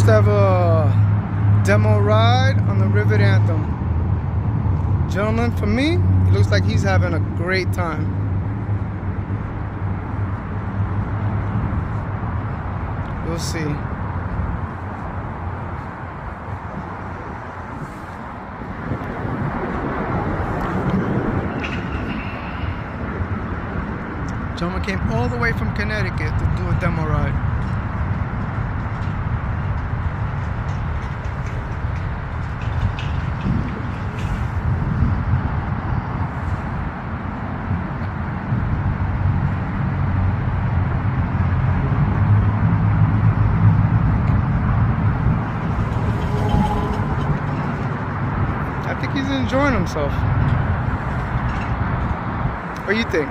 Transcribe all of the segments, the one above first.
have a demo ride on the Rivet Anthem. Gentlemen, for me, it looks like he's having a great time. We'll see. Gentleman came all the way from Connecticut to do a demo ride. I think he's enjoying himself. What do you think?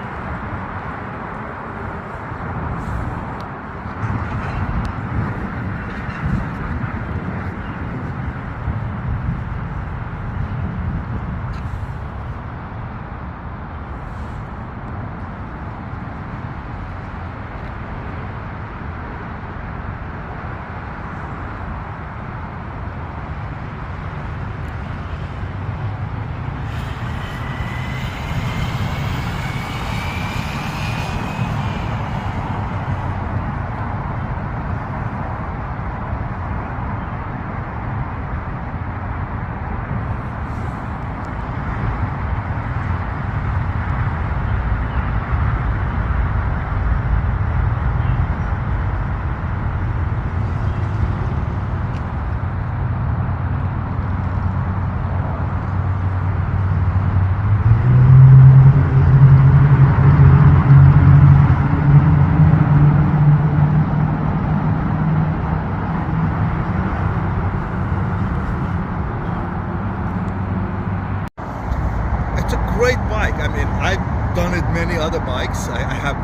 It's a great bike. I mean, I've done it many other bikes. I have,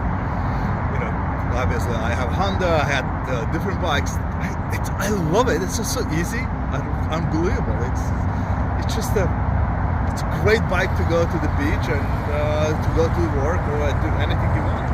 obviously I have Honda. I had different bikes. I love it. It's just so easy, unbelievable. It's just it's a great bike to go to the beach and to go to work or do anything you want.